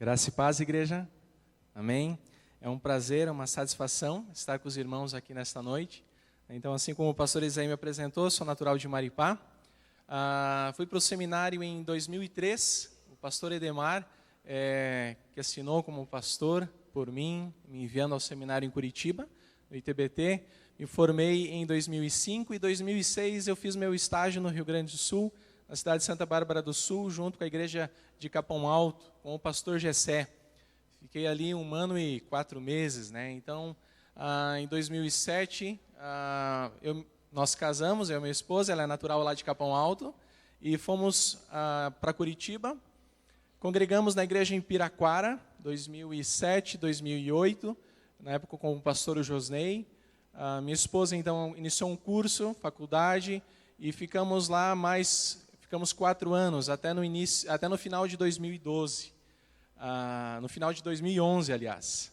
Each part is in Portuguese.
Graça e paz, igreja. Amém. É um prazer, é uma satisfação estar com os irmãos aqui nesta noite. Então, assim como o pastor Isaí me apresentou, sou natural de Maripá. Fui para o seminário em 2003. O pastor Edemar, que assinou como pastor por mim, me enviando ao seminário em Curitiba, no ITBT. Me formei em 2005 e em 2006 eu fiz meu estágio no Rio Grande do Sul, na cidade de Santa Bárbara do Sul, junto com a igreja de Capão Alto, com o pastor Gessé. Fiquei ali 1 ano e 4 meses, né? Então, em 2007, nós casamos, eu e minha esposa, ela é natural lá de Capão Alto, e fomos para Curitiba. Congregamos na igreja em Piraquara, 2007, 2008, na época com o pastor Josney. Minha esposa, então, iniciou um curso, faculdade, e ficamos lá ficamos 4 anos, até no final de 2012. No final de 2011, aliás,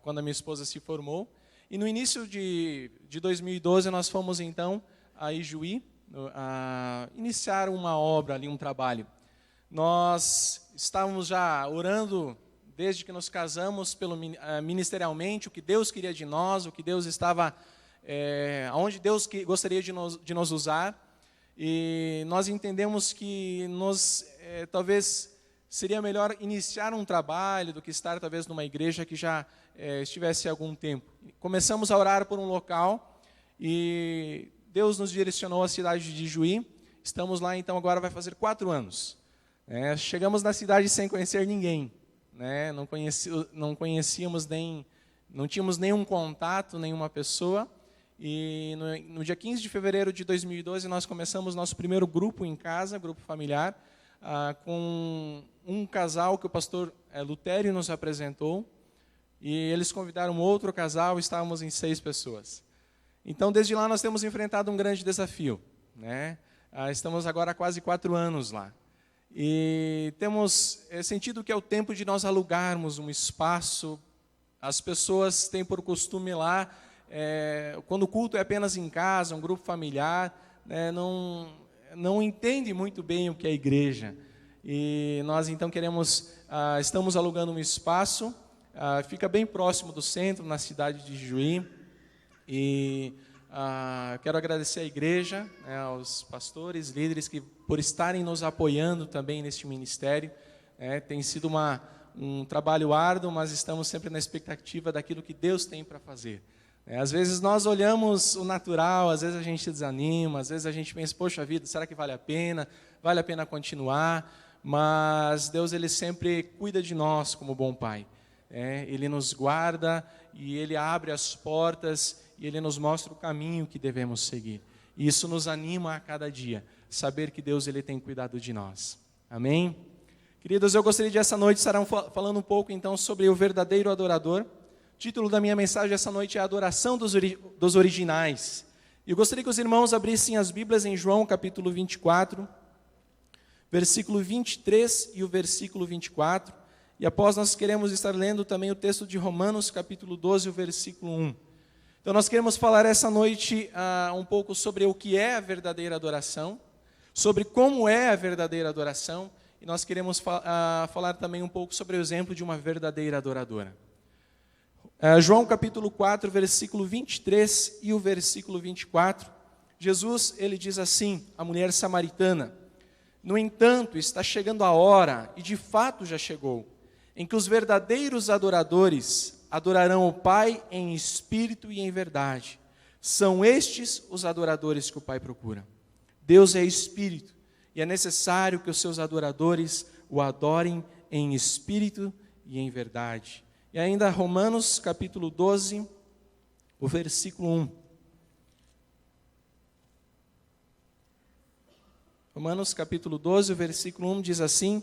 quando a minha esposa se formou. E no início de 2012, nós fomos, então, a Ijuí, iniciar uma obra ali, um trabalho. Nós estávamos já orando, desde que nos casamos, ministerialmente, o que Deus queria de nós, o que Deus estava, aonde Deus gostaria de nos usar. E nós entendemos que talvez seria melhor iniciar um trabalho do que estar talvez numa igreja que já estivesse há algum tempo. Começamos a orar por um local e Deus nos direcionou à cidade de Juí. Estamos lá, então, agora vai fazer 4 anos. Chegamos na cidade sem conhecer ninguém, né? Não conhecíamos não tínhamos nenhum contato, nenhuma pessoa. E no dia 15 de fevereiro de 2012, nós começamos nosso primeiro grupo em casa, grupo familiar, com um casal que o pastor Lutério nos apresentou, e eles convidaram outro casal, estávamos em 6 pessoas. Então, desde lá, nós temos enfrentado um grande desafio, né? Estamos agora há quase 4 anos lá. E temos sentido que é o tempo de nós alugarmos um espaço. As pessoas têm por costume lá, quando o culto é apenas em casa, um grupo familiar, não entende muito bem o que é a igreja. E nós, então, estamos alugando um espaço, fica bem próximo do centro, na cidade de Juí. E quero agradecer à igreja, aos pastores, líderes, que por estarem nos apoiando também neste ministério. Tem sido um trabalho árduo, mas estamos sempre na expectativa daquilo que Deus tem para fazer. Às vezes nós olhamos o natural, às vezes a gente desanima, às vezes a gente pensa, poxa vida, será que vale a pena? Vale a pena continuar? Mas Deus, Ele sempre cuida de nós como bom Pai. Ele nos guarda e Ele abre as portas e Ele nos mostra o caminho que devemos seguir. E isso nos anima a cada dia, saber que Deus, Ele tem cuidado de nós. Amém? Queridos, eu gostaria de essa noite estar falando um pouco então sobre o verdadeiro adorador. O título da minha mensagem essa noite é a Adoração dos Originais. E eu gostaria que os irmãos abrissem as Bíblias em João capítulo 24, versículo 23 e o versículo 24. E após nós queremos estar lendo também o texto de Romanos capítulo 12, o versículo 1. Então nós queremos falar essa noite um pouco sobre o que é a verdadeira adoração, sobre como é a verdadeira adoração, e nós queremos falar também um pouco sobre o exemplo de uma verdadeira adoradora. João capítulo 4, versículo 23 e o versículo 24, Jesus, ele diz assim, a mulher samaritana: no entanto, está chegando a hora, e de fato já chegou, em que os verdadeiros adoradores adorarão o Pai em espírito e em verdade. São estes os adoradores que o Pai procura. Deus é espírito, e é necessário que os seus adoradores o adorem em espírito e em verdade. E ainda Romanos capítulo 12, o versículo 1. Romanos capítulo 12, o versículo 1 diz assim: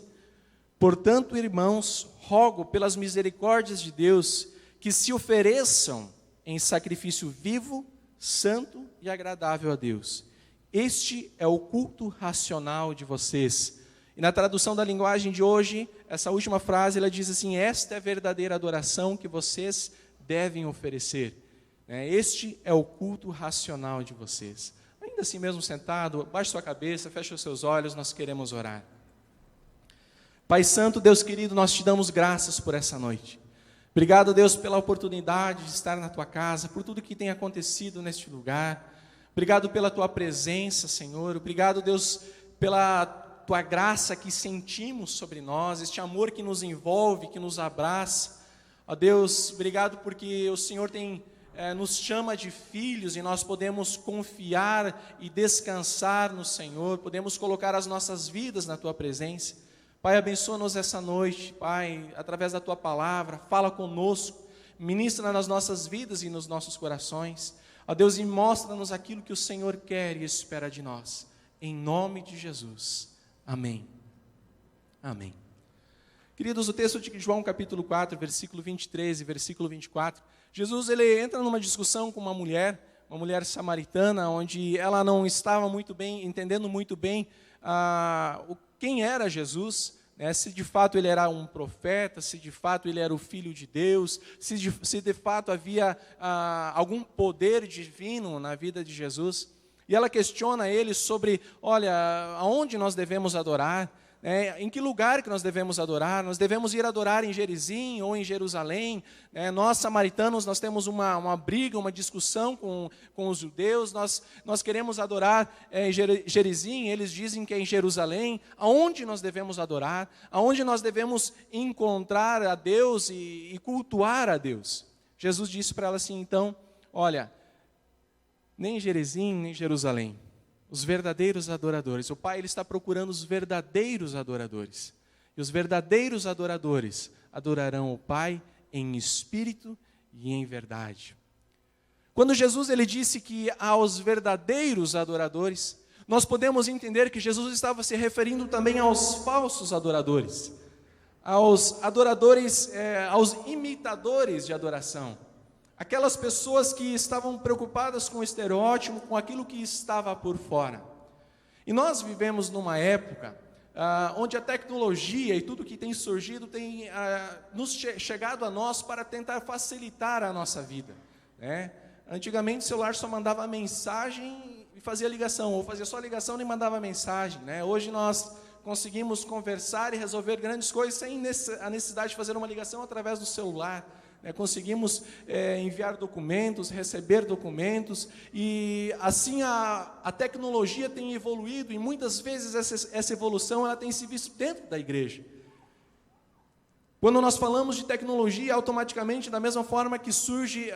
portanto, irmãos, rogo pelas misericórdias de Deus que se ofereçam em sacrifício vivo, santo e agradável a Deus. Este é o culto racional de vocês. E na tradução da linguagem de hoje, essa última frase, ela diz assim: esta é a verdadeira adoração que vocês devem oferecer. Este é o culto racional de vocês. Ainda assim mesmo sentado, baixe sua cabeça, feche os seus olhos, nós queremos orar. Pai Santo, Deus querido, nós te damos graças por essa noite. Obrigado, Deus, pela oportunidade de estar na tua casa, por tudo que tem acontecido neste lugar. Obrigado pela tua presença, Senhor. Obrigado, Deus, pela tua graça que sentimos sobre nós, este amor que nos envolve, que nos abraça. Ó Deus, obrigado porque o Senhor nos chama de filhos e nós podemos confiar e descansar no Senhor, podemos colocar as nossas vidas na tua presença. Pai, abençoa-nos essa noite, Pai, através da tua palavra, fala conosco, ministra nas nossas vidas e nos nossos corações. Ó Deus, e mostra-nos aquilo que o Senhor quer e espera de nós. Em nome de Jesus. Amém. Amém. Queridos, o texto de João capítulo 4, versículo 23 e versículo 24, Jesus ele entra numa discussão com uma mulher samaritana, onde ela não estava entendendo muito bem quem era Jesus, né? Se de fato ele era um profeta, se de fato ele era o Filho de Deus, se de fato havia algum poder divino na vida de Jesus. E ela questiona ele sobre, olha, aonde nós devemos adorar, em que lugar que nós devemos adorar? Nós devemos ir adorar em Gerizim ou em Jerusalém? Nós, samaritanos, nós temos uma briga, uma discussão com os judeus. Nós queremos adorar em Gerizim, eles dizem que é em Jerusalém. Aonde nós devemos adorar? Aonde nós devemos encontrar a Deus e cultuar a Deus? Jesus disse para ela assim, então, olha, nem Gerizim, nem Jerusalém. Os verdadeiros adoradores. O Pai ele está procurando os verdadeiros adoradores. E os verdadeiros adoradores adorarão o Pai em espírito e em verdade. Quando Jesus ele disse que aos verdadeiros adoradores, nós podemos entender que Jesus estava se referindo também aos falsos adoradores. Aos adoradores, aos imitadores de adoração. Aquelas pessoas que estavam preocupadas com o estereótipo, com aquilo que estava por fora. E nós vivemos numa época onde a tecnologia e tudo que tem surgido tem chegado a nós para tentar facilitar a nossa vida. Né? Antigamente o celular só mandava mensagem e fazia ligação, ou fazia só ligação e mandava mensagem. Né? Hoje nós conseguimos conversar e resolver grandes coisas sem a necessidade de fazer uma ligação através do celular. Conseguimos enviar documentos, receber documentos, e assim a tecnologia tem evoluído, e muitas vezes essa evolução ela tem se visto dentro da igreja. Quando nós falamos de tecnologia, automaticamente, da mesma forma que surge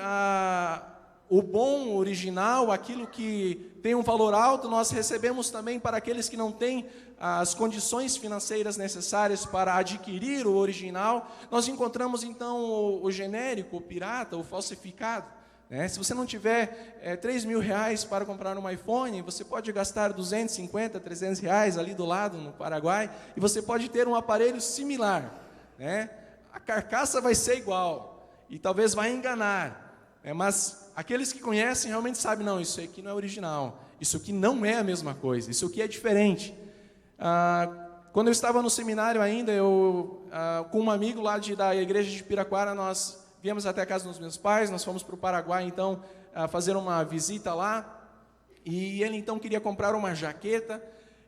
o bom, original, aquilo que tem um valor alto, nós recebemos também para aqueles que não têm as condições financeiras necessárias para adquirir o original, nós encontramos então o genérico, o pirata, o falsificado. Se você não tiver R$3.000 para comprar um iPhone, você pode gastar R$250, R$300 ali do lado, no Paraguai, e você pode ter um aparelho similar. A carcaça vai ser igual, e talvez vai enganar, mas aqueles que conhecem realmente sabem, não, isso aqui não é original, isso aqui não é a mesma coisa, isso aqui é diferente. Quando eu estava no seminário ainda, com um amigo lá da igreja de Piraquara, nós viemos até a casa dos meus pais, nós fomos para o Paraguai, então, fazer uma visita lá, e ele então queria comprar uma jaqueta,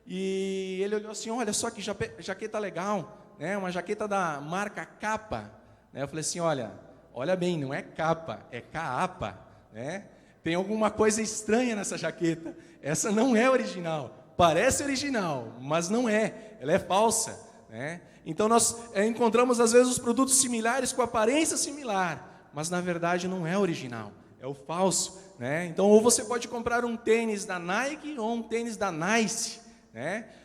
e ele olhou assim, olha só que jaqueta legal, uma jaqueta da marca Capa. Eu falei assim, olha bem, não é capa, é caapa. Tem alguma coisa estranha nessa jaqueta, essa não é original. Parece original, mas não é, ela é falsa. Então nós encontramos às vezes os produtos similares com aparência similar, mas na verdade não é original, é o falso. Então ou você pode comprar um tênis da Nike ou um tênis da Nice.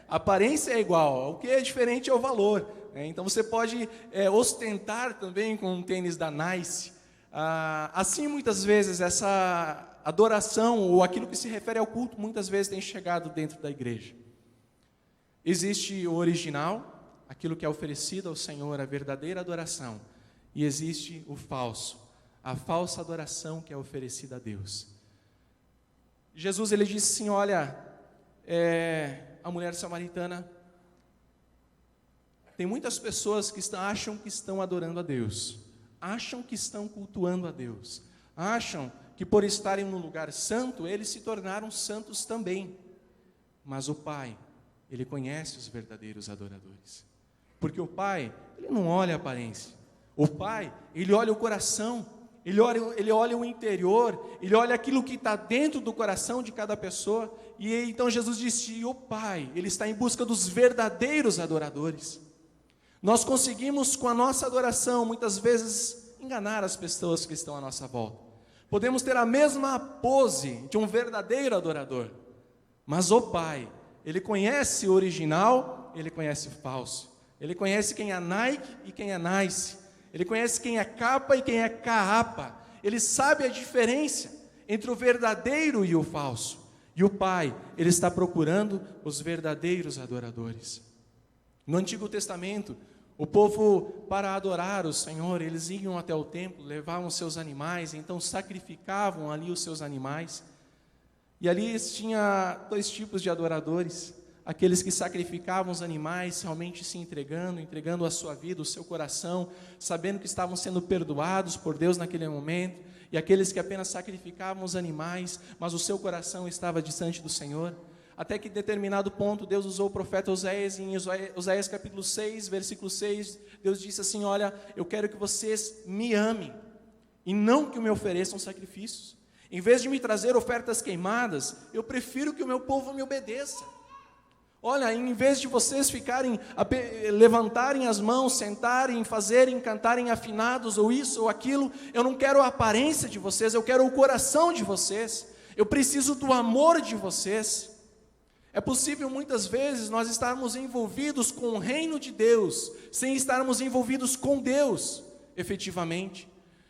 A aparência é igual, o que é diferente é o valor. Então você pode ostentar também com um tênis da Nice. Assim muitas vezes essa adoração, ou aquilo que se refere ao culto, muitas vezes tem chegado dentro da igreja. Existe o original, aquilo que é oferecido ao Senhor, a verdadeira adoração, e existe o falso, a falsa adoração que é oferecida a Deus. Jesus ele disse assim, olha, a mulher samaritana, tem muitas pessoas que acham que estão adorando a Deus, acham que estão cultuando a Deus, acham que por estarem num lugar santo, eles se tornaram santos também. Mas o Pai, Ele conhece os verdadeiros adoradores. Porque o Pai, Ele não olha a aparência. O Pai, Ele olha o coração, Ele olha o interior, Ele olha aquilo que está dentro do coração de cada pessoa. E então Jesus disse, o Pai, Ele está em busca dos verdadeiros adoradores. Nós conseguimos com a nossa adoração, muitas vezes, enganar as pessoas que estão à nossa volta. Podemos ter a mesma pose de um verdadeiro adorador, mas o Pai, Ele conhece o original, Ele conhece o falso. Ele conhece quem é Nike e quem é Nice. Ele conhece quem é capa e quem é caapa. Ele sabe a diferença entre o verdadeiro e o falso. E o Pai, Ele está procurando os verdadeiros adoradores. No Antigo Testamento, o povo, para adorar o Senhor, eles iam até o templo, levavam seus animais, então sacrificavam ali os seus animais. E ali tinha dois tipos de adoradores: aqueles que sacrificavam os animais, realmente se entregando a sua vida, o seu coração, sabendo que estavam sendo perdoados por Deus naquele momento, e aqueles que apenas sacrificavam os animais, mas o seu coração estava distante do Senhor. Até que em determinado ponto Deus usou o profeta Oséias, em Oséias capítulo 6, versículo 6, Deus disse assim: olha, eu quero que vocês me amem, e não que me ofereçam sacrifícios. Em vez de me trazer ofertas queimadas, eu prefiro que o meu povo me obedeça. Olha, em vez de vocês levantarem as mãos, sentarem, fazerem, cantarem afinados, ou isso ou aquilo, eu não quero a aparência de vocês, eu quero o coração de vocês. Eu preciso do amor de vocês. É possível muitas vezes nós estarmos envolvidos com o reino de Deus, sem estarmos envolvidos com Deus, efetivamente.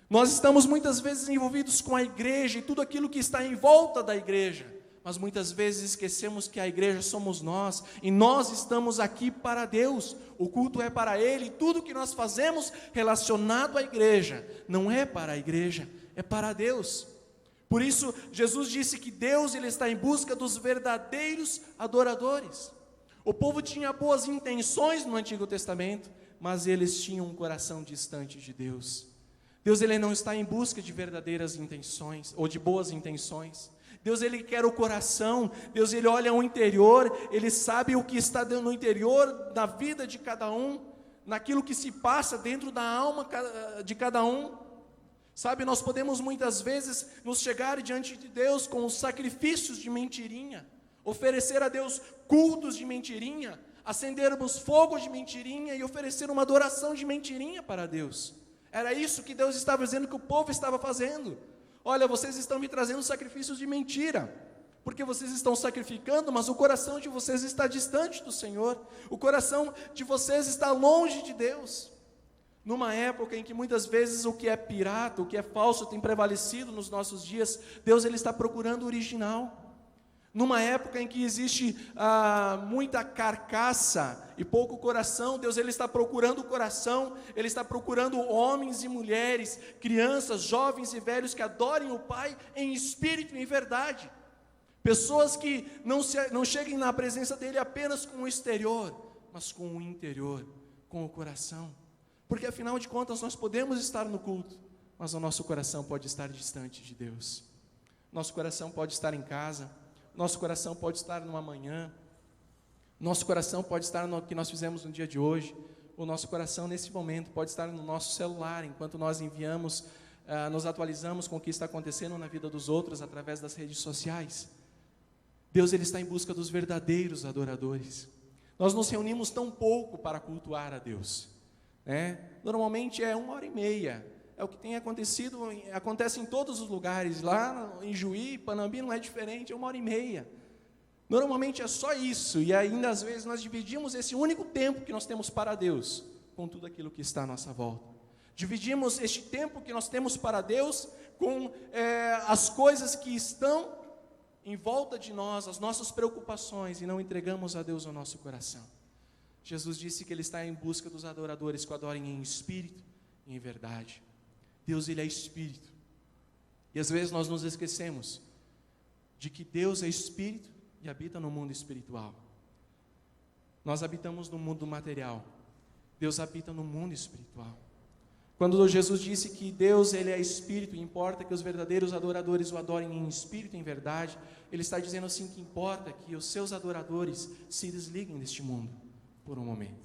Nós estamos muitas vezes envolvidos com a igreja e tudo aquilo que está em volta da igreja, mas muitas vezes esquecemos que a igreja somos nós, e nós estamos aqui para Deus, o culto é para Ele, e tudo que nós fazemos relacionado à igreja, não é para a igreja, é para Deus. Por isso, Jesus disse que Deus, Ele está em busca dos verdadeiros adoradores. O povo tinha boas intenções no Antigo Testamento, mas eles tinham um coração distante de Deus. Deus, Ele não está em busca de verdadeiras intenções, ou de boas intenções. Deus, Ele quer o coração. Deus, Ele olha o interior, Ele sabe o que está no interior da vida de cada um, naquilo que se passa dentro da alma de cada um. Sabe, nós podemos muitas vezes nos chegar diante de Deus com os sacrifícios de mentirinha, oferecer a Deus cultos de mentirinha, acendermos fogo de mentirinha e oferecer uma adoração de mentirinha para Deus. Era isso que Deus estava dizendo que o povo estava fazendo. Olha, vocês estão me trazendo sacrifícios de mentira, porque vocês estão sacrificando, mas o coração de vocês está distante do Senhor, o coração de vocês está longe de Deus. Numa época em que muitas vezes o que é pirata, o que é falso tem prevalecido nos nossos dias, Deus, Ele está procurando o original. Numa época em que existe muita carcaça e pouco coração, Deus, Ele está procurando o coração, Ele está procurando homens e mulheres, crianças, jovens e velhos que adorem o Pai em espírito e em verdade. Pessoas que não cheguem na presença dEle apenas com o exterior, mas com o interior, com o coração. Porque afinal de contas nós podemos estar no culto, mas o nosso coração pode estar distante de Deus. Nosso coração pode estar em casa, nosso coração pode estar numa manhã, nosso coração pode estar no que nós fizemos no dia de hoje, o nosso coração nesse momento pode estar no nosso celular, enquanto nós enviamos, nos atualizamos com o que está acontecendo na vida dos outros através das redes sociais. Deus, Ele está em busca dos verdadeiros adoradores. Nós nos reunimos tão pouco para cultuar a Deus. Normalmente é 1h30, é o que tem acontecido, acontece em todos os lugares, lá em Juí, Panambi não é diferente, é 1h30, normalmente é só isso, e ainda às vezes nós dividimos esse único tempo que nós temos para Deus, com tudo aquilo que está à nossa volta, dividimos este tempo que nós temos para Deus, com as coisas que estão em volta de nós, as nossas preocupações, e não entregamos a Deus o nosso coração. Jesus disse que Ele está em busca dos adoradores que o adorem em espírito e em verdade. Deus, Ele é espírito. E às vezes nós nos esquecemos de que Deus é espírito e habita no mundo espiritual. Nós habitamos no mundo material. Deus habita no mundo espiritual. Quando Jesus disse que Deus, Ele é espírito, e importa que os verdadeiros adoradores o adorem em espírito e em verdade, Ele está dizendo assim que importa que os seus adoradores se desliguem deste mundo por um momento.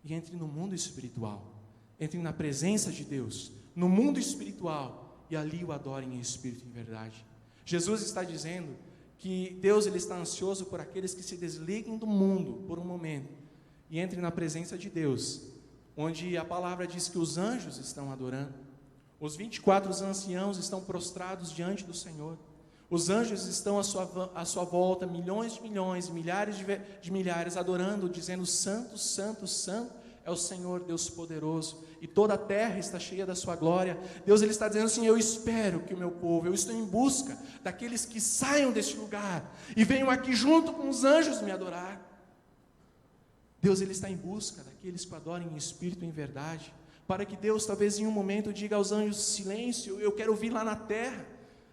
e entre no mundo espiritual. Entrem na presença de Deus, no mundo espiritual, e ali o adorem em espírito e em verdade. Jesus está dizendo que Deus ele está ansioso por aqueles que se desliguem do mundo por um momento e entrem na presença de Deus, onde a palavra diz que os anjos estão adorando, os 24 anciãos estão prostrados diante do Senhor, os anjos estão à sua volta, milhões de milhões, milhares de milhares, adorando, dizendo: Santo, Santo, Santo é o Senhor Deus poderoso, e toda a terra está cheia da sua glória. Deus ele está dizendo assim: eu espero que o meu povo, eu estou em busca daqueles que saiam deste lugar, e venham aqui junto com os anjos me adorar. Deus ele está em busca daqueles que o adorem em espírito e em verdade, para que Deus talvez em um momento diga aos anjos: silêncio, eu quero ouvir lá na terra,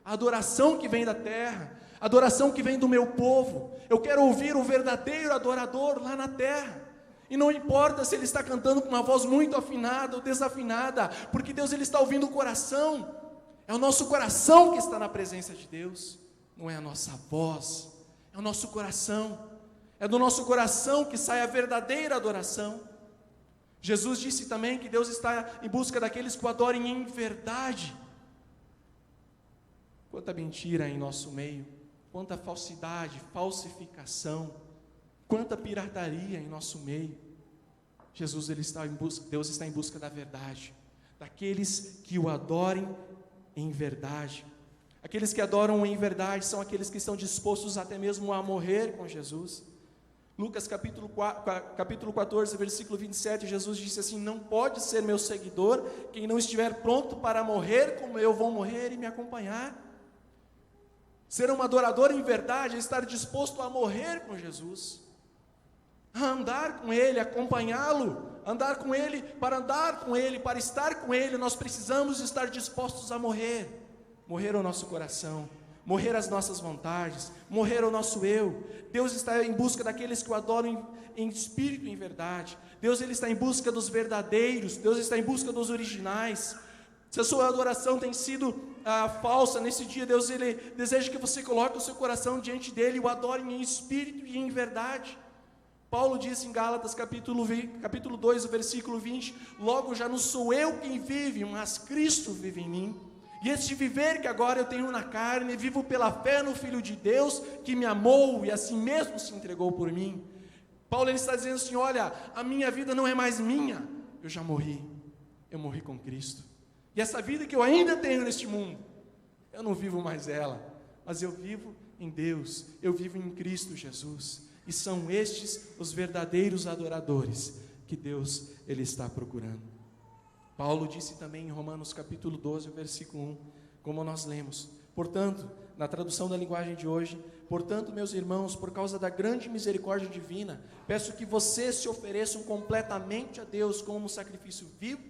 a adoração que vem da terra, a adoração que vem do meu povo, eu quero ouvir o verdadeiro adorador lá na terra. E não importa se ele está cantando com uma voz muito afinada ou desafinada, porque Deus ele está ouvindo o coração. É o nosso coração que está na presença de Deus, não é a nossa voz, é o nosso coração. É do nosso coração que sai a verdadeira adoração. Jesus disse também que Deus está em busca daqueles que o adorem em verdade. Quanta mentira em nosso meio, quanta falsidade, falsificação, quanta pirataria em nosso meio. Jesus ele está em busca, Deus está em busca da verdade, daqueles que o adorem em verdade. Aqueles que adoram em verdade são aqueles que estão dispostos até mesmo a morrer com Jesus. Lucas capítulo 14, versículo 27, Jesus disse assim: não pode ser meu seguidor quem não estiver pronto para morrer como eu vou morrer e me acompanhar. Ser um adorador em verdade é estar disposto a morrer com Jesus, a andar com Ele, acompanhá-lo, andar com Ele, para estar com Ele, nós precisamos estar dispostos a morrer ao nosso coração, morrer às nossas vontades, morrer ao nosso eu. Deus está em busca daqueles que o adoram em espírito e em verdade. Deus ele está em busca dos verdadeiros, Deus está em busca dos originais. Se a sua adoração tem sido falsa, nesse dia Deus ele deseja que você coloque o seu coração diante dele e o adore em espírito e em verdade. Paulo diz em Gálatas capítulo 2, versículo 20: logo já não sou eu quem vive, mas Cristo vive em mim. E este viver que agora eu tenho na carne, vivo pela fé no Filho de Deus, que me amou e assim mesmo se entregou por mim. Paulo ele está dizendo assim: olha, a minha vida não é mais minha, eu já morri, eu morri com Cristo. E essa vida que eu ainda tenho neste mundo, eu não vivo mais ela, mas eu vivo em Deus, eu vivo em Cristo Jesus. E são estes os verdadeiros adoradores que Deus ele está procurando. Paulo disse também em Romanos capítulo 12, versículo 1, como nós lemos: portanto, na tradução da linguagem de hoje, portanto, meus irmãos, por causa da grande misericórdia divina, peço que vocês se ofereçam completamente a Deus como um sacrifício vivo,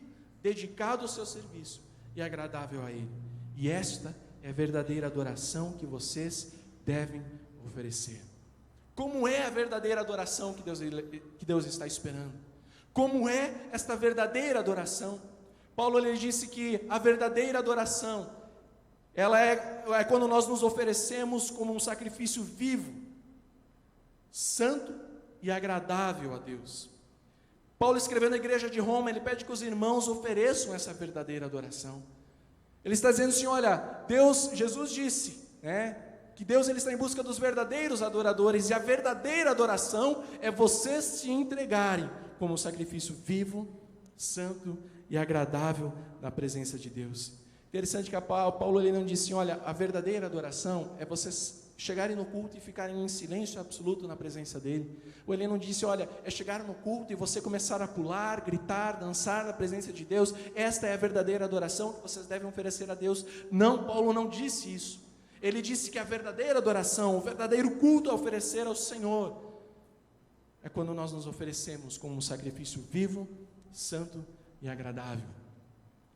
dedicado ao seu serviço e agradável a Ele. E esta é a verdadeira adoração que vocês devem oferecer. Como é a verdadeira adoração que Deus está esperando? Como é esta verdadeira adoração? Paulo ele disse que a verdadeira adoração, ela é quando nós nos oferecemos como um sacrifício vivo, santo e agradável a Deus. Paulo escrevendo à igreja de Roma, ele pede que os irmãos ofereçam essa verdadeira adoração. Ele está dizendo assim: olha, Jesus disse, que Deus ele está em busca dos verdadeiros adoradores, e a verdadeira adoração é vocês se entregarem como um sacrifício vivo, santo e agradável na presença de Deus. Interessante que Paulo ele não disse: olha, a verdadeira adoração é vocês chegarem no culto e ficarem em silêncio absoluto na presença dele. Ou ele não disse: olha, é chegar no culto e você começar a pular, gritar, dançar na presença de Deus, esta é a verdadeira adoração que vocês devem oferecer a Deus. Não, Paulo não disse isso. Ele disse que a verdadeira adoração, o verdadeiro culto a oferecer ao Senhor, é quando nós nos oferecemos como um sacrifício vivo, santo e agradável.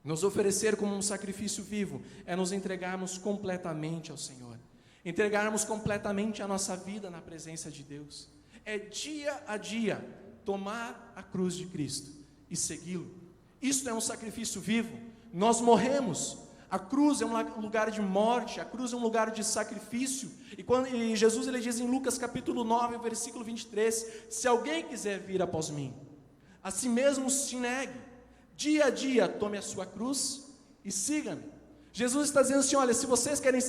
Nos oferecer como um sacrifício vivo é nos entregarmos completamente ao Senhor, entregarmos completamente a nossa vida na presença de Deus. É dia a dia tomar a cruz de Cristo e segui-lo. Isso é um sacrifício vivo. Nós morremos. A cruz é um lugar de morte, a cruz é um lugar de sacrifício. E Jesus ele diz em Lucas capítulo 9, versículo 23: se alguém quiser vir após mim, a si mesmo se negue, dia a dia tome a sua cruz e siga-me. Jesus está dizendo assim, olha, se vocês querem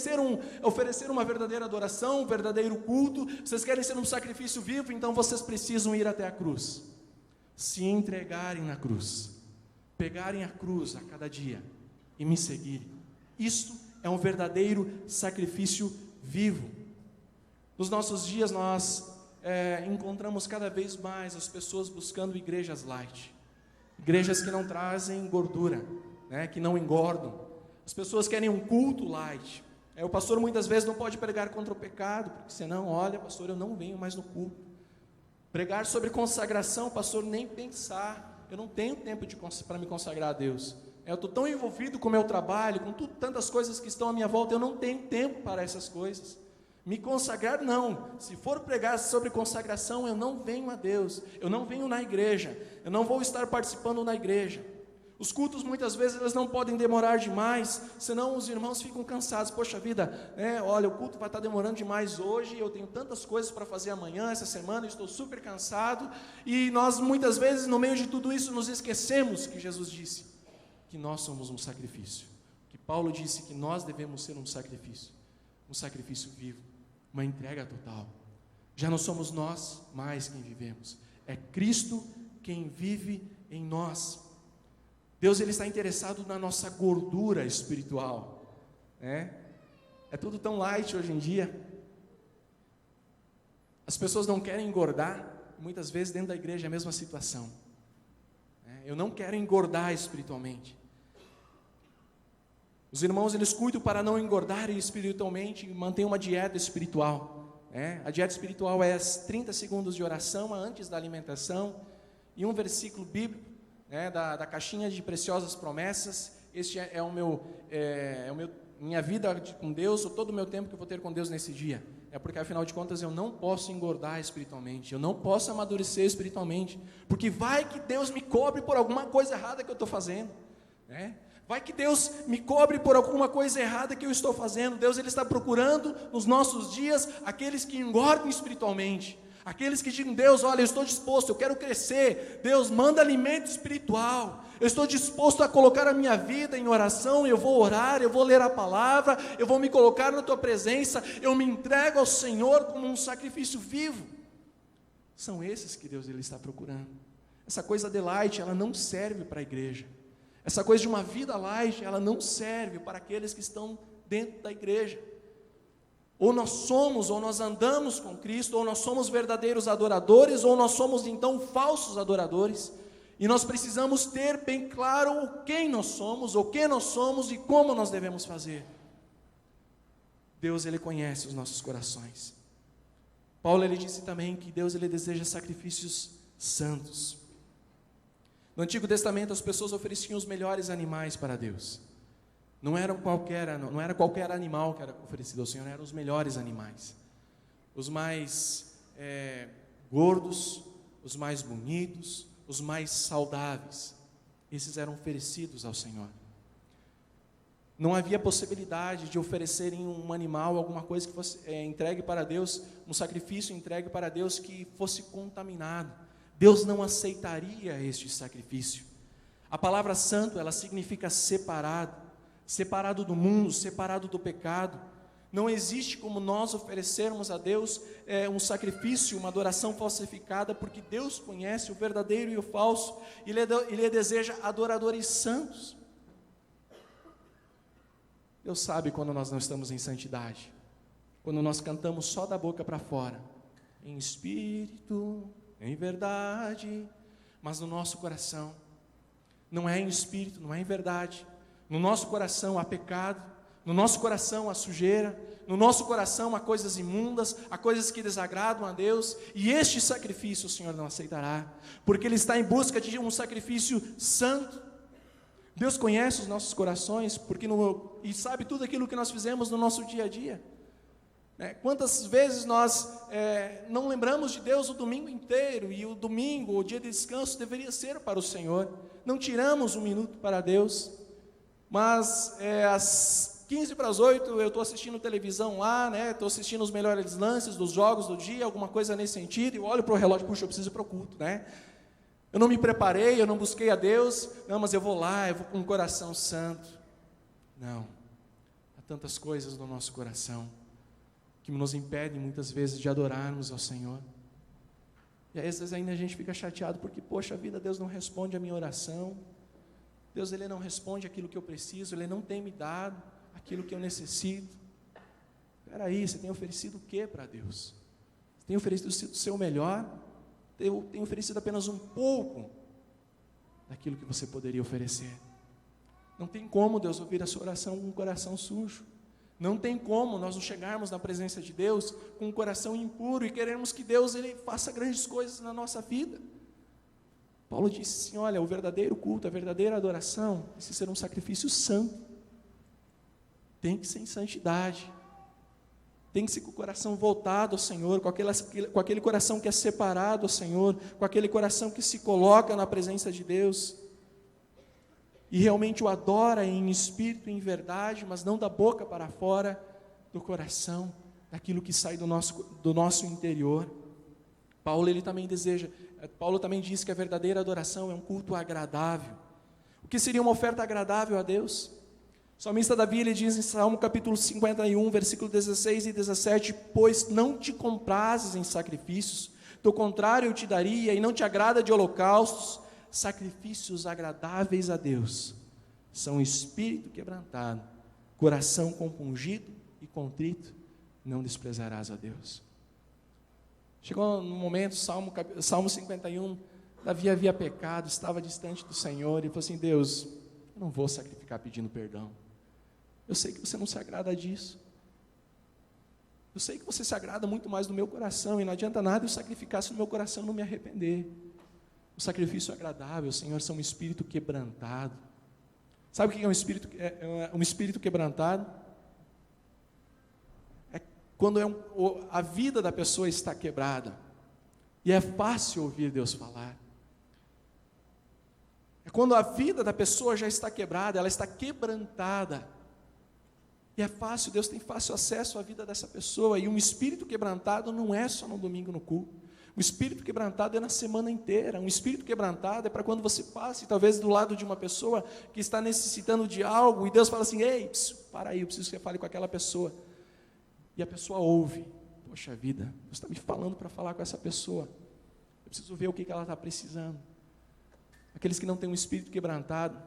oferecer uma verdadeira adoração, um verdadeiro culto, vocês querem ser um sacrifício vivo, então vocês precisam ir até a cruz, se entregarem na cruz, pegarem a cruz a cada dia e me seguirem. Isto é um verdadeiro sacrifício vivo. Nos nossos dias nós encontramos cada vez mais as pessoas buscando igrejas light, igrejas que não trazem gordura, que não engordam. As pessoas querem um culto light. O pastor muitas vezes não pode pregar contra o pecado, porque senão, olha, pastor, eu não venho mais no culto. Pregar sobre consagração, pastor, nem pensar. Eu não tenho tempo para me consagrar a Deus. Eu estou tão envolvido com o meu trabalho, com tantas coisas que estão à minha volta, eu não tenho tempo para essas coisas. Me consagrar, não. Se for pregar sobre consagração, eu não venho a Deus. Eu não venho na igreja. Eu não vou estar participando na igreja. Os cultos muitas vezes eles não podem demorar demais, senão os irmãos ficam cansados. Poxa vida, olha, o culto vai estar demorando demais hoje, eu tenho tantas coisas para fazer amanhã, essa semana, eu estou super cansado. E nós muitas vezes no meio de tudo isso nos esquecemos que Jesus disse que nós somos um sacrifício, que Paulo disse que nós devemos ser um sacrifício vivo, uma entrega total. Já não somos nós mais quem vivemos, é Cristo quem vive em nós. Deus ele está interessado na nossa gordura espiritual, É tudo tão light hoje em dia. As pessoas não querem engordar, muitas vezes dentro da igreja é a mesma situação. Eu não quero engordar espiritualmente. Os irmãos eles cuidam para não engordarem espiritualmente e mantêm uma dieta espiritual. A dieta espiritual é as 30 segundos de oração antes da alimentação e um versículo bíblico. Da caixinha de preciosas promessas. Este é minha vida com Deus, ou todo o meu tempo que eu vou ter com Deus nesse dia. Porque afinal de contas eu não posso engordar espiritualmente, eu não posso amadurecer espiritualmente, porque vai que Deus me cobre por alguma coisa errada que eu estou fazendo, vai que Deus me cobre por alguma coisa errada que eu estou fazendo. Deus ele está procurando nos nossos dias aqueles que engordam espiritualmente, aqueles que digam, Deus, olha, eu estou disposto, eu quero crescer. Deus, manda alimento espiritual. Eu estou disposto a colocar a minha vida em oração, eu vou orar, eu vou ler a palavra, eu vou me colocar na tua presença, eu me entrego ao Senhor como um sacrifício vivo. São esses que Deus ele está procurando. Essa coisa de light, ela não serve para a igreja. Essa coisa de uma vida light, ela não serve para aqueles que estão dentro da igreja. Ou nós somos, ou nós andamos com Cristo, ou nós somos verdadeiros adoradores, ou nós somos então falsos adoradores, e nós precisamos ter bem claro quem nós somos, o que nós somos e como nós devemos fazer. Deus ele conhece os nossos corações. Paulo ele disse também que Deus ele deseja sacrifícios santos. No Antigo Testamento as pessoas ofereciam os melhores animais para Deus. Não era qualquer animal que era oferecido ao Senhor, eram os melhores animais, os mais gordos, os mais bonitos, os mais saudáveis. Esses eram oferecidos ao Senhor. Não havia possibilidade de oferecerem um animal, alguma coisa que fosse entregue para Deus, um sacrifício entregue para Deus que fosse contaminado. Deus não aceitaria este sacrifício. A palavra santo, ela significa separado do mundo, separado do pecado. Não existe como nós oferecermos a Deus um sacrifício, uma adoração falsificada, porque Deus conhece o verdadeiro e o falso, e Ele deseja adoradores santos. Deus sabe quando nós não estamos em santidade, quando nós cantamos só da boca para fora, em espírito, em verdade, mas no nosso coração, não é em espírito, não é em verdade. No nosso coração há pecado, no nosso coração há sujeira, no nosso coração há coisas imundas, há coisas que desagradam a Deus, e este sacrifício o Senhor não aceitará, porque Ele está em busca de um sacrifício santo. Deus conhece os nossos corações, e sabe tudo aquilo que nós fizemos no nosso dia a dia. Quantas vezes nós não lembramos de Deus o domingo inteiro, e o domingo, o dia de descanso, deveria ser para o Senhor. Não tiramos um minuto para Deus, mas às 7:45 eu estou assistindo televisão lá, estou assistindo os melhores lances dos jogos do dia, alguma coisa nesse sentido, e eu olho para o relógio, puxa, eu preciso ir para o culto, Eu não me preparei, eu não busquei a Deus. Não, mas eu vou lá, eu vou com um coração santo. Não. Há tantas coisas no nosso coração que nos impedem muitas vezes de adorarmos ao Senhor. E às vezes ainda a gente fica chateado porque, poxa vida, Deus não responde a minha oração. Deus, Ele não responde aquilo que eu preciso, Ele não tem me dado aquilo que eu necessito. Espera aí, você tem oferecido o que para Deus? Você tem oferecido o seu melhor? Eu tenho oferecido apenas um pouco daquilo que você poderia oferecer. Não tem como Deus ouvir a sua oração com um coração sujo. Não tem como nós não chegarmos na presença de Deus com um coração impuro e queremos que Deus Ele faça grandes coisas na nossa vida. Paulo disse assim, olha, o verdadeiro culto, a verdadeira adoração, precisa ser um sacrifício santo. Tem que ser em santidade. Tem que ser com o coração voltado ao Senhor, com aquele coração que é separado ao Senhor, com aquele coração que se coloca na presença de Deus. E realmente o adora em espírito e em verdade, mas não da boca para fora, do coração, daquilo que sai do nosso interior. Paulo também diz que a verdadeira adoração é um culto agradável. O que seria uma oferta agradável a Deus? O salmista Davi, ele diz em Salmo capítulo 51, versículo 16 e 17, pois não te comprases em sacrifícios, do contrário eu te daria, e não te agrada de holocaustos. Sacrifícios agradáveis a Deus são espírito quebrantado, coração compungido e contrito, não desprezarás a Deus. Chegou no momento, Salmo 51, Davi havia pecado, estava distante do Senhor, e falou assim, Deus, eu não vou sacrificar pedindo perdão, eu sei que você não se agrada disso, eu sei que você se agrada muito mais do meu coração, e não adianta nada eu sacrificar se no meu coração não me arrepender. O sacrifício agradável, Senhor, é um espírito quebrantado. Sabe o que é um espírito quebrantado? É quando a vida da pessoa está quebrada, e é fácil ouvir Deus falar. É quando a vida da pessoa já está quebrada, ela está quebrantada, e é fácil, Deus tem fácil acesso à vida dessa pessoa, e um espírito quebrantado não é só no domingo no culto. O espírito quebrantado é na semana inteira. Um espírito quebrantado é para quando você passe, talvez do lado de uma pessoa que está necessitando de algo, e Deus fala assim, ei, para aí, eu preciso que você fale com aquela pessoa. E a pessoa ouve, poxa vida, Deus está me falando para falar com essa pessoa. Eu preciso ver o que ela está precisando. Aqueles que não têm um espírito quebrantado,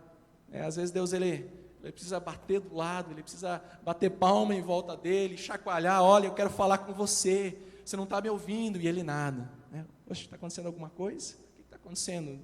às vezes Deus, ele precisa bater do lado, ele precisa bater palma em volta dele, chacoalhar, olha, eu quero falar com você, você não está me ouvindo, e ele nada. Poxa, está acontecendo alguma coisa? O que está acontecendo?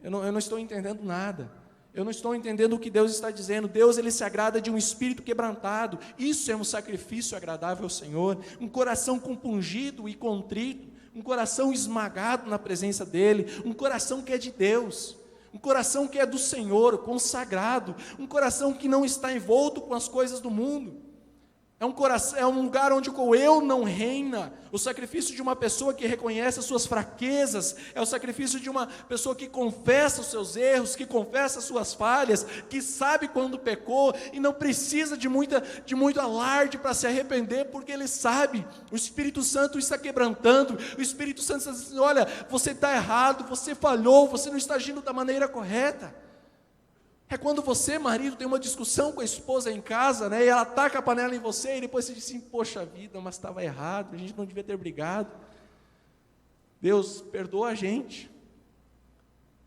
Eu não estou entendendo nada. Eu não estou entendendo o que Deus está dizendo. Deus, Ele se agrada de um espírito quebrantado. Isso é um sacrifício agradável ao Senhor. Um coração compungido e contrito. Um coração esmagado na presença dEle. Um coração que é de Deus. Um coração que é do Senhor, consagrado. Um coração que não está envolto com as coisas do mundo. É um lugar onde o eu não reina. O sacrifício de uma pessoa que reconhece as suas fraquezas, é o sacrifício de uma pessoa que confessa os seus erros, que confessa as suas falhas, que sabe quando pecou e não precisa de muito alarde para se arrepender, porque ele sabe. O Espírito Santo está quebrantando, o Espírito Santo está dizendo, olha, você está errado, você falhou, você não está agindo da maneira correta. É quando você, marido, tem uma discussão com a esposa em casa, e ela taca a panela em você, e depois você diz assim, poxa vida, mas estava errado, a gente não devia ter brigado. Deus perdoa a gente.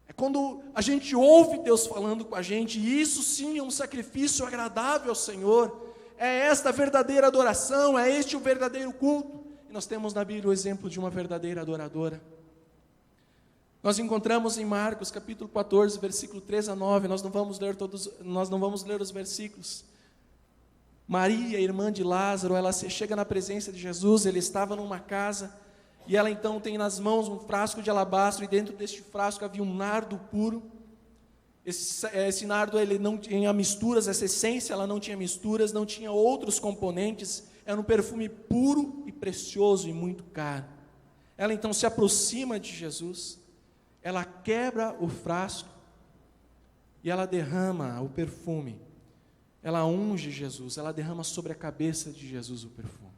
É quando a gente ouve Deus falando com a gente, e isso sim é um sacrifício agradável ao Senhor. É esta a verdadeira adoração, é este o verdadeiro culto. E nós temos na Bíblia o exemplo de uma verdadeira adoradora. Nós encontramos em Marcos capítulo 14, versículo 3 a 9, nós não vamos ler os versículos. Maria, irmã de Lázaro, ela chega na presença de Jesus, ele estava numa casa, e ela então tem nas mãos um frasco de alabastro, e dentro deste frasco havia um nardo puro. Esse nardo, ele não tinha misturas, essa essência, ela não tinha misturas, não tinha outros componentes, era um perfume puro e precioso e muito caro. Ela então se aproxima de Jesus, ela quebra o frasco e ela derrama o perfume. Ela unge Jesus, ela derrama sobre a cabeça de Jesus o perfume.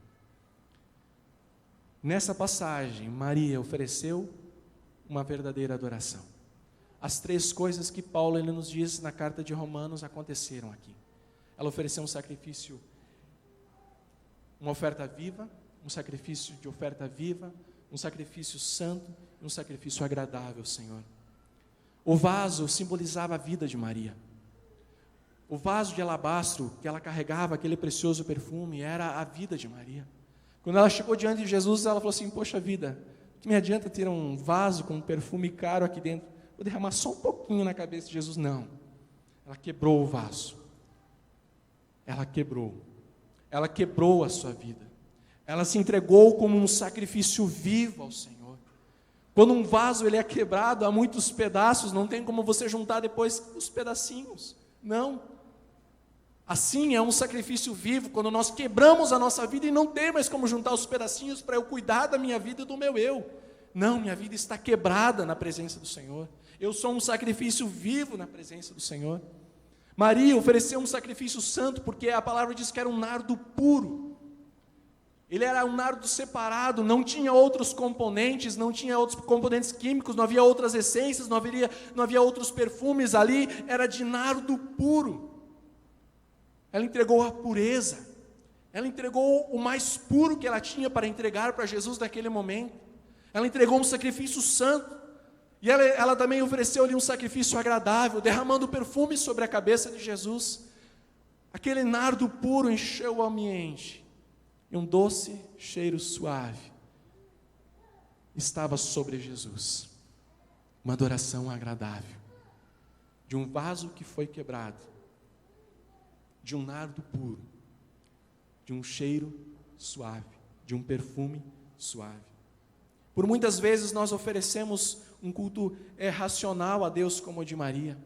Nessa passagem, Maria ofereceu uma verdadeira adoração. As 3 coisas que Paulo ele nos diz na carta de Romanos aconteceram aqui. Ela ofereceu um sacrifício, uma oferta viva, um sacrifício de oferta viva, um sacrifício santo e um sacrifício agradável, Senhor. O vaso simbolizava a vida de Maria. O vaso de alabastro que ela carregava, aquele precioso perfume, era a vida de Maria. Quando ela chegou diante de Jesus, ela falou assim: poxa vida, o que me adianta ter um vaso com um perfume caro aqui dentro? Vou derramar só um pouquinho na cabeça de Jesus. Não. Ela quebrou o vaso. Ela quebrou a sua vida. Ela se entregou como um sacrifício vivo ao Senhor. Quando um vaso ele é quebrado, há muitos pedaços, não tem como você juntar depois os pedacinhos. Não. Assim é um sacrifício vivo, quando nós quebramos a nossa vida e não tem mais como juntar os pedacinhos para eu cuidar da minha vida e do meu eu. Não, minha vida está quebrada na presença do Senhor. Eu sou um sacrifício vivo na presença do Senhor. Maria ofereceu um sacrifício santo, porque a palavra diz que era um nardo puro. Ele era um nardo separado, não tinha outros componentes, não tinha outros componentes químicos, não havia outras essências, não havia outros perfumes ali, era de nardo puro. Ela entregou a pureza, ela entregou o mais puro que ela tinha para entregar para Jesus naquele momento. Ela entregou um sacrifício santo, e ela também ofereceu-lhe um sacrifício agradável, derramando perfume sobre a cabeça de Jesus. Aquele nardo puro encheu o ambiente, e um doce cheiro suave estava sobre Jesus. Uma adoração agradável, de um vaso que foi quebrado, de um nardo puro, de um cheiro suave, de um perfume suave. Por muitas vezes nós oferecemos um culto racional a Deus como o de Maria.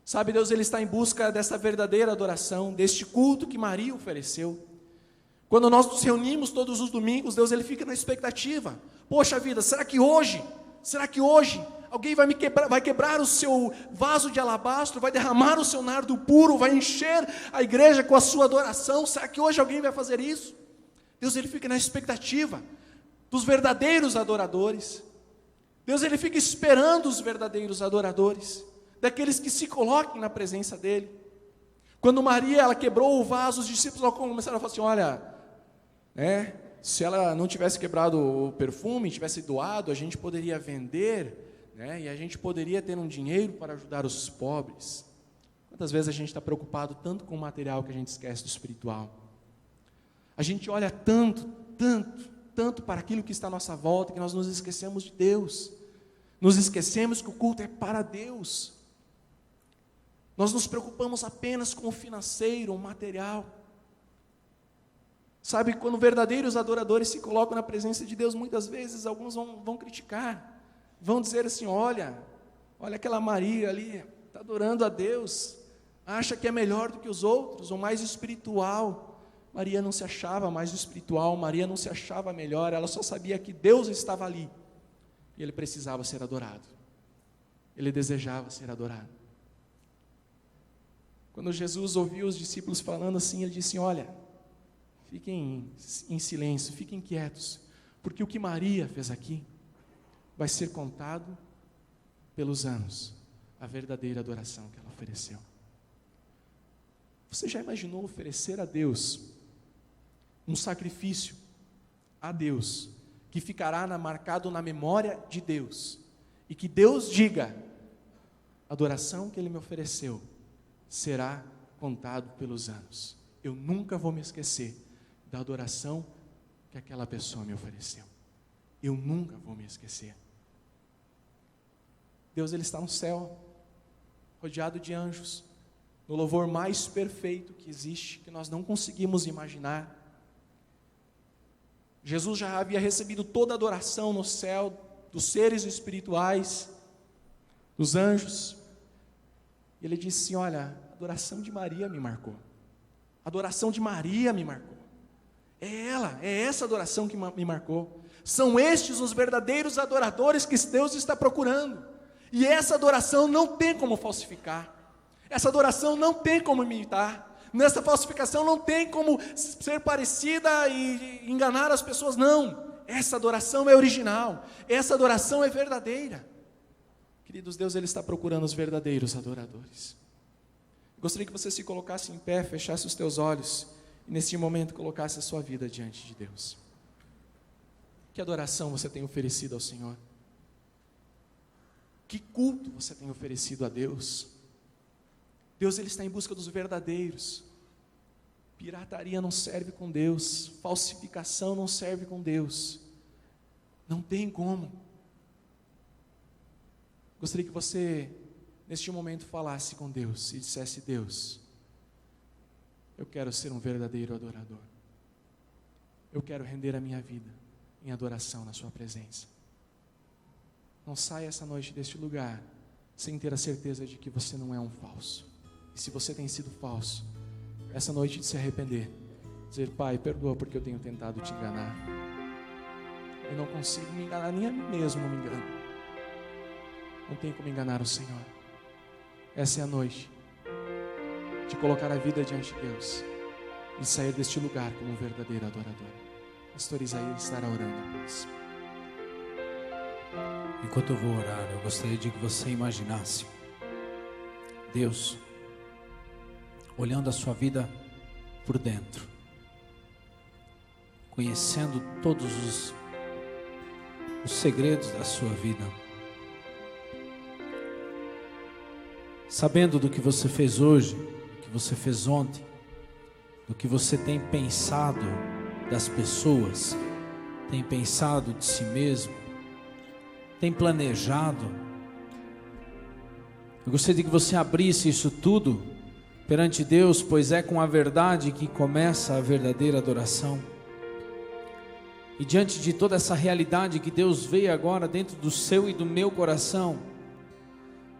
Sabe, Deus ele está em busca dessa verdadeira adoração, deste culto que Maria ofereceu. Quando nós nos reunimos todos os domingos, Deus ele fica na expectativa. Poxa vida, será que hoje alguém vai quebrar o seu vaso de alabastro, vai derramar o seu nardo puro, vai encher a igreja com a sua adoração? Será que hoje alguém vai fazer isso? Deus ele fica na expectativa dos verdadeiros adoradores. Deus ele fica esperando os verdadeiros adoradores, daqueles que se coloquem na presença dele. Quando Maria ela quebrou o vaso, os discípulos começaram a falar assim: olha, se ela não tivesse quebrado o perfume, tivesse doado, a gente poderia vender, e a gente poderia ter um dinheiro para ajudar os pobres. Quantas vezes a gente está preocupado tanto com o material que a gente esquece do espiritual? A gente olha tanto para aquilo que está à nossa volta, que nós nos esquecemos de Deus. Nos esquecemos que o culto é para Deus. Nós nos preocupamos apenas com o financeiro, o material. Sabe, quando verdadeiros adoradores se colocam na presença de Deus, muitas vezes alguns vão criticar, vão dizer assim: olha aquela Maria ali, está adorando a Deus, acha que é melhor do que os outros, ou mais espiritual. Maria não se achava mais espiritual, Maria não se achava melhor, ela só sabia que Deus estava ali, e ele precisava ser adorado, ele desejava ser adorado. Quando Jesus ouviu os discípulos falando assim, ele disse: olha, fiquem em silêncio, fiquem quietos, porque o que Maria fez aqui vai ser contado pelos anos, a verdadeira adoração que ela ofereceu. Você já imaginou oferecer a Deus um sacrifício a Deus, que ficará marcado na memória de Deus, e que Deus diga: a adoração que Ele me ofereceu será contado pelos anos, eu nunca vou me esquecer da adoração que aquela pessoa me ofereceu, eu nunca vou me esquecer. Deus ele está no céu, rodeado de anjos, no louvor mais perfeito que existe, que nós não conseguimos imaginar. Jesus já havia recebido toda a adoração no céu, dos seres espirituais, dos anjos. E ele disse assim: olha, a adoração de Maria me marcou. A adoração de Maria me marcou. É essa adoração que me marcou. São estes os verdadeiros adoradores que Deus está procurando. E essa adoração não tem como falsificar. Essa adoração não tem como imitar. Nessa falsificação não tem como ser parecida e enganar as pessoas, não. Essa adoração é original, essa adoração é verdadeira. Queridos, Deus ele está procurando os verdadeiros adoradores. Gostaria que você se colocasse em pé, fechasse os teus olhos e neste momento colocasse a sua vida diante de Deus. Que adoração você tem oferecido ao Senhor? Que culto você tem oferecido a Deus? Deus ele está em busca dos verdadeiros. Pirataria não serve com Deus, falsificação não serve com Deus. Não tem como. Gostaria que você, neste momento, falasse com Deus e dissesse: Deus, eu quero ser um verdadeiro adorador. Eu quero render a minha vida em adoração na sua presença. Não saia essa noite deste lugar sem ter a certeza de que você não é um falso. E se você tem sido falso, essa noite de se arrepender, dizer: Pai, perdoa porque eu tenho tentado te enganar. Eu não consigo me enganar, nem a mim mesmo não me engano. Não tem como enganar o Senhor. Essa é a noite de colocar a vida diante de Deus e sair deste lugar como um verdadeiro adorador. Pastor Isaías estará orando por isso. Enquanto eu vou orar, eu gostaria de que você imaginasse Deus olhando a sua vida por dentro, conhecendo todos os segredos da sua vida, sabendo do que você fez hoje, do que você fez ontem, do que você tem pensado das pessoas, tem pensado de si mesmo, tem planejado. Eu gostaria que você abrisse isso tudo perante Deus, pois é com a verdade que começa a verdadeira adoração. E diante de toda essa realidade que Deus vê agora dentro do seu e do meu coração,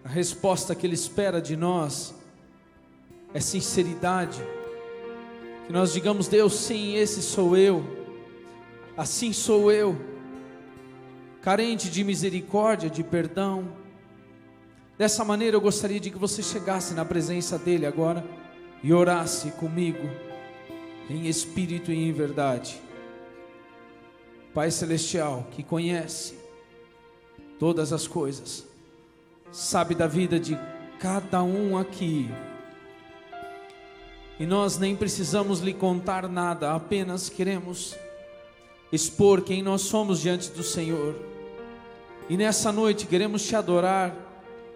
a resposta que Ele espera de nós é sinceridade. Que nós digamos: Deus, sim, esse sou eu, assim sou eu, carente de misericórdia, de perdão. Dessa maneira eu gostaria de que você chegasse na presença dEle agora e orasse comigo, em espírito e em verdade. Pai Celestial, que conhece todas as coisas, sabe da vida de cada um aqui, e nós nem precisamos lhe contar nada, apenas queremos expor quem nós somos diante do Senhor. E nessa noite queremos te adorar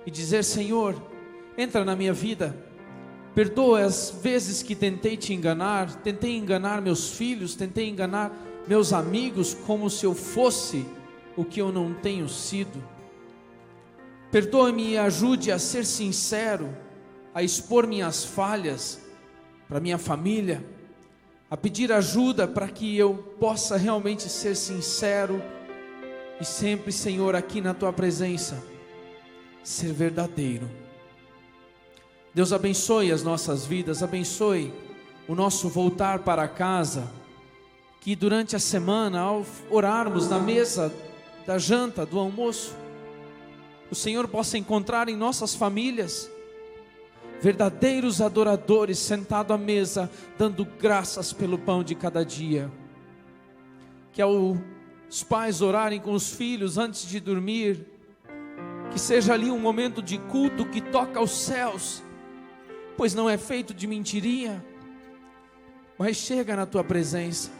e dizer: Senhor, entra na minha vida, perdoa as vezes que tentei te enganar, tentei enganar meus filhos, tentei enganar meus amigos como se eu fosse o que eu não tenho sido. Perdoa-me e ajude a ser sincero, a expor minhas falhas para minha família, a pedir ajuda para que eu possa realmente ser sincero e sempre, Senhor, aqui na Tua presença, ser verdadeiro. Deus, abençoe as nossas vidas, abençoe o nosso voltar para casa, que durante a semana, ao orarmos na mesa da janta, do almoço, o Senhor possa encontrar em nossas famílias verdadeiros adoradores sentados à mesa, dando graças pelo pão de cada dia. Que ao os pais orarem com os filhos antes de dormir, que seja ali um momento de culto que toca aos céus, pois não é feito de mentirinha, mas chega na Tua presença.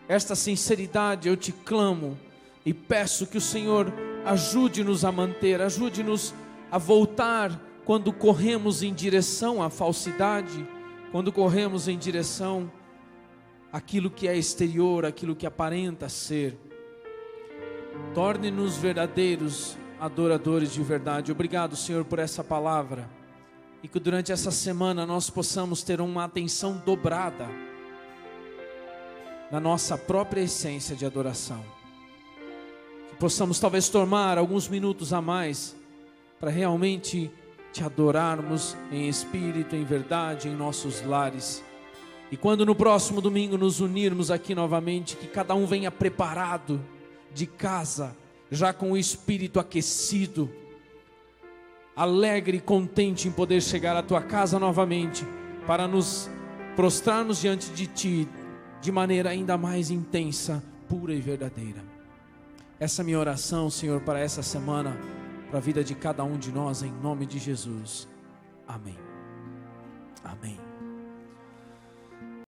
Esta sinceridade eu te clamo e peço que o Senhor ajude-nos a manter, ajude-nos a voltar quando corremos em direção à falsidade, quando corremos em direção àquilo que é exterior, aquilo que aparenta ser. Torne-nos verdadeiros adoradores de verdade. Obrigado, Senhor, por essa palavra, e que durante essa semana nós possamos ter uma atenção dobrada na nossa própria essência de adoração, que possamos talvez tomar alguns minutos a mais para realmente Te adorarmos em espírito, em verdade, em nossos lares. E quando no próximo domingo nos unirmos aqui novamente, que cada um venha preparado de casa, já com o espírito aquecido, alegre e contente em poder chegar à Tua casa novamente, para nos prostrarmos diante de Ti de maneira ainda mais intensa, pura e verdadeira. Essa é a minha oração, Senhor, para essa semana, para a vida de cada um de nós, em nome de Jesus. Amém. Amém.